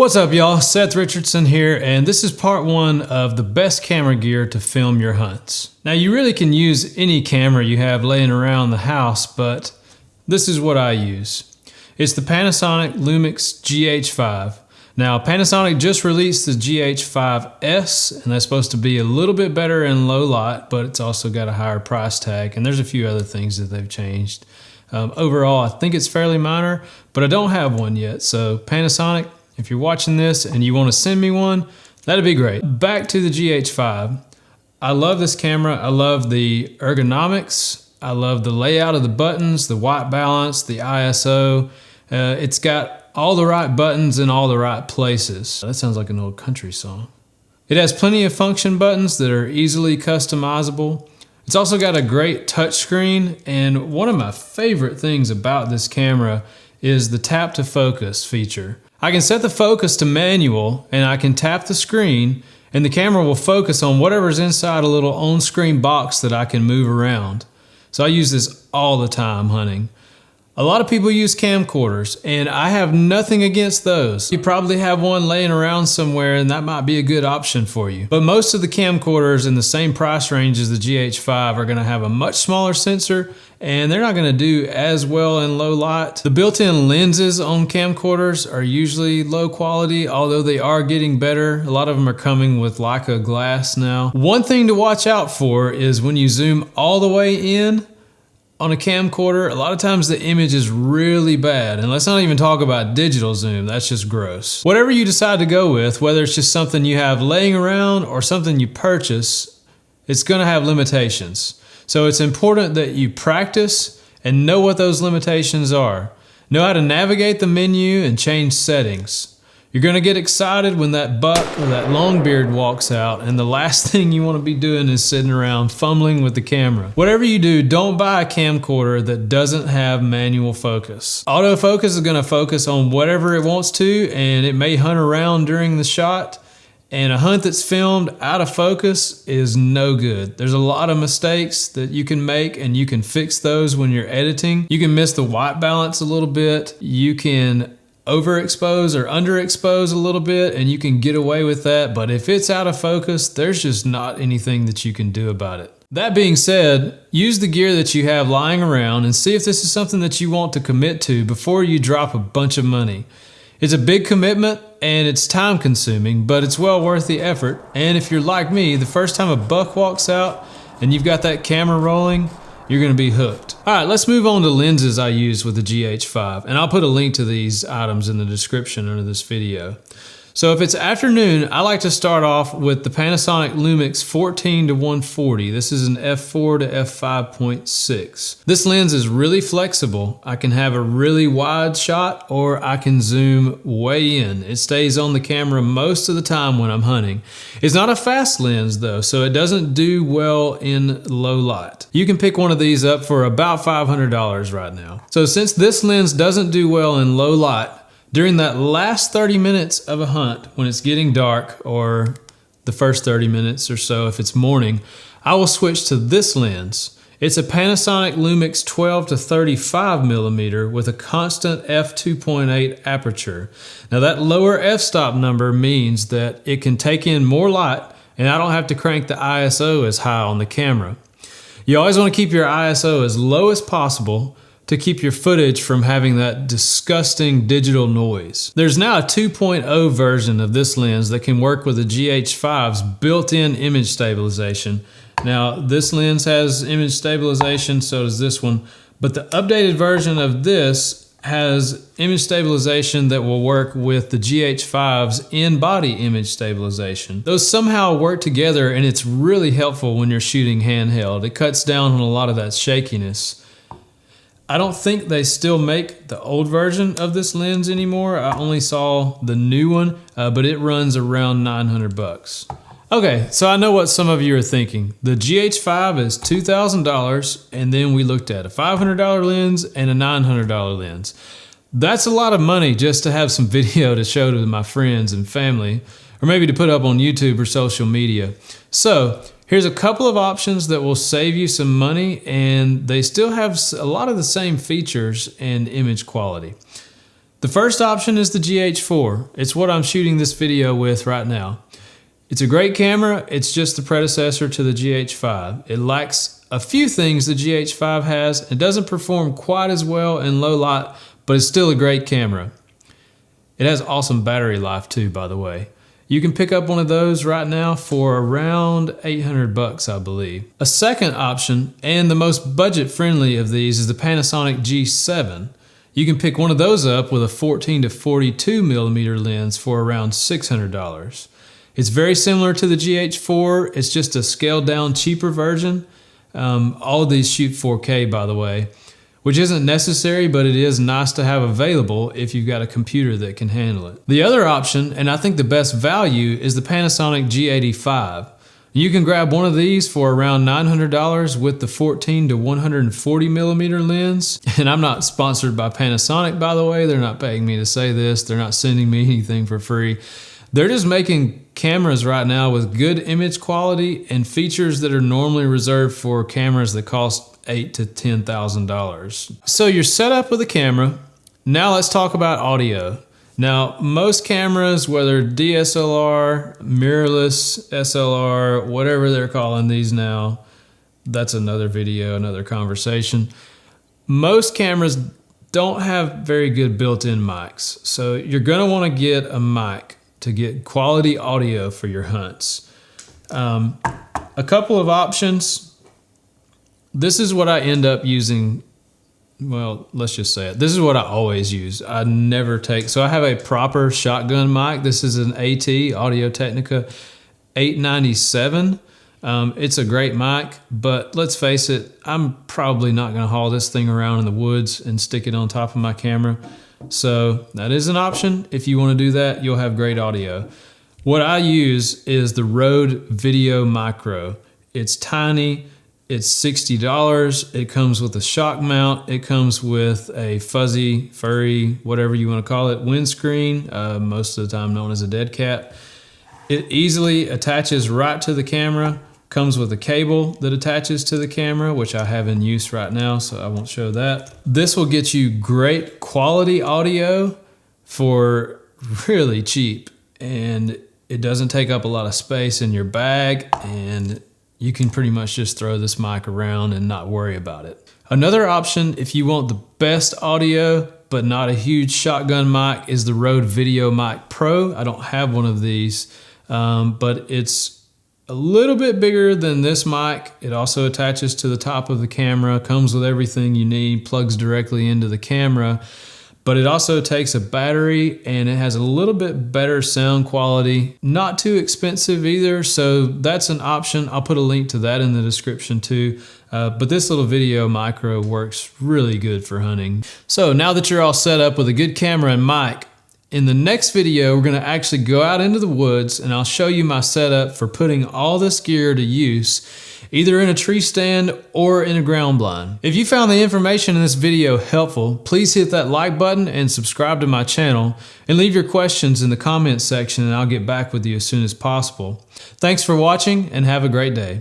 What's up, y'all? Seth Richardson here, and this is part one of the best camera gear to film your hunts. Now, you really can use any camera you have laying around the house, but this is what I use. It's the Panasonic Lumix GH5. Now, Panasonic just released the GH5S, and that's supposed to be a little bit better in low light, but it's also got a higher price tag, and there's a few other things that they've changed. Overall, I think it's fairly minor, but I don't have one yet, so Panasonic, if you're watching this and you want to send me one, that'd be great. Back to the GH5. I love this camera. I love the ergonomics. I love the layout of the buttons, the white balance, the ISO. It's got all the right buttons in all the right places. That sounds like an old country song. It has plenty of function buttons that are easily customizable. It's also got a great touchscreen, and one of my favorite things about this camera is the tap to focus feature. I can set the focus to manual, and I can tap the screen, and the camera will focus on whatever's inside a little on-screen box that I can move around. So I use this all the time hunting. A lot of people use camcorders, and I have nothing against those. You probably have one laying around somewhere, and that might be a good option for you. But most of the camcorders in the same price range as the GH5 are gonna have a much smaller sensor, and they're not gonna do as well in low light. The built-in lenses on camcorders are usually low quality, although they are getting better. A lot of them are coming with Leica glass now. One thing to watch out for is when you zoom all the way in on a camcorder, a lot of times the image is really bad. And let's not even talk about digital zoom, that's just gross. Whatever you decide to go with, whether it's just something you have laying around or something you purchase, it's gonna have limitations. So it's important that you practice and know what those limitations are. Know how to navigate the menu and change settings. You're gonna get excited when that buck or that longbeard walks out, and the last thing you wanna be doing is sitting around fumbling with the camera. Whatever you do, don't buy a camcorder that doesn't have manual focus. Autofocus is gonna focus on whatever it wants to, and it may hunt around during the shot, and a hunt that's filmed out of focus is no good. There's a lot of mistakes that you can make, and you can fix those when you're editing. You can miss the white balance a little bit. You can overexpose or underexpose a little bit, and you can get away with that. But if it's out of focus, there's just not anything that you can do about it. That being said, use the gear that you have lying around and see if this is something that you want to commit to before you drop a bunch of money. It's a big commitment and it's time consuming, but it's well worth the effort. And if you're like me, the first time a buck walks out and you've got that camera rolling, you're gonna be hooked. All right, let's move on to lenses I use with the GH5, and I'll put a link to these items in the description under this video. So if it's afternoon, I like to start off with the Panasonic Lumix 14-140. This is an f4 to f5.6. This lens is really flexible. I can have a really wide shot, or I can zoom way in. It stays on the camera most of the time when I'm hunting. It's not a fast lens though, so it doesn't do well in low light. You can pick one of these up for about $500 right now. So since this lens doesn't do well in low light, during that last 30 minutes of a hunt, when it's getting dark, or the first 30 minutes or so if it's morning, I will switch to this lens. It's a Panasonic Lumix 12-35mm with a constant f2.8 aperture. Now that lower f-stop number means that it can take in more light, and I don't have to crank the ISO as high on the camera. You always want to keep your ISO as low as possible to keep your footage from having that disgusting digital noise. There's now a 2.0 version of this lens that can work with the GH5's built-in image stabilization. Now, this lens has image stabilization, so does this one, but the updated version of this has image stabilization that will work with the GH5's in-body image stabilization. Those somehow work together, and it's really helpful when you're shooting handheld. It cuts down on a lot of that shakiness. I don't think they still make the old version of this lens anymore. I only saw the new one, but it runs around 900 bucks. Okay, so I know what some of you are thinking. The GH5 is $2,000, and then we looked at a $500 lens and a $900 lens. That's a lot of money just to have some video to show to my friends and family, or maybe to put up on YouTube or social media. So here's a couple of options that will save you some money, and they still have a lot of the same features and image quality. The first option is the GH4. It's what I'm shooting this video with right now. It's a great camera, it's just the predecessor to the GH5. It lacks a few things the GH5 has. It doesn't perform quite as well in low light, but it's still a great camera. It has awesome battery life too, by the way. You can pick up one of those right now for around 800 bucks, I believe. A second option, and the most budget friendly of these, is the Panasonic G7. You can pick one of those up with a 14 to 42 millimeter lens for around $600. It's very similar to the GH4. It's just a scaled down, cheaper version. All of these shoot 4K, by the way, which isn't necessary, but it is nice to have available if you've got a computer that can handle it. The other option, and I think the best value, is the Panasonic G85. You can grab one of these for around $900 with the 14 to 140 millimeter lens. And I'm not sponsored by Panasonic, by the way. They're not paying me to say this. They're not sending me anything for free. They're just making cameras right now with good image quality and features that are normally reserved for cameras that cost $8,000 to $10,000. So you're set up with a camera. Now let's talk about audio. Now, most cameras, whether DSLR, mirrorless, SLR, whatever they're calling these now, that's another video, another conversation. Most cameras don't have very good built-in mics. So you're gonna wanna get a mic to get quality audio for your hunts. A couple of options. This is what I end up using. Well, let's just say it. This is what I always use. I never take, so I have a proper shotgun mic. This is an AT, Audio-Technica 897. It's a great mic, but let's face it, I'm probably not gonna haul this thing around in the woods and stick it on top of my camera. So that is an option. If you wanna do that, you'll have great audio. What I use is the Rode Video Micro. It's tiny. It's $60. It comes with a shock mount. It comes with a fuzzy, furry, whatever you want to call it, windscreen, most of the time known as a dead cat. It easily attaches right to the camera, comes with a cable that attaches to the camera, which I have in use right now, so I won't show that. This will get you great quality audio for really cheap, and it doesn't take up a lot of space in your bag, and you can pretty much just throw this mic around and not worry about it. Another option, if you want the best audio, but not a huge shotgun mic, is the Rode Video Mic Pro. I don't have one of these, but it's a little bit bigger than this mic. It also attaches to the top of the camera, comes with everything you need, plugs directly into the camera. But it also takes a battery and it has a little bit better sound quality. Not too expensive either, so that's an option. I'll put a link to that in the description too. But this little Video Micro works really good for hunting. So now that you're all set up with a good camera and mic, in the next video, we're gonna actually go out into the woods and I'll show you my setup for putting all this gear to use, either in a tree stand or in a ground blind. If you found the information in this video helpful, please hit that like button and subscribe to my channel, and leave your questions in the comments section and I'll get back with you as soon as possible. Thanks for watching and have a great day.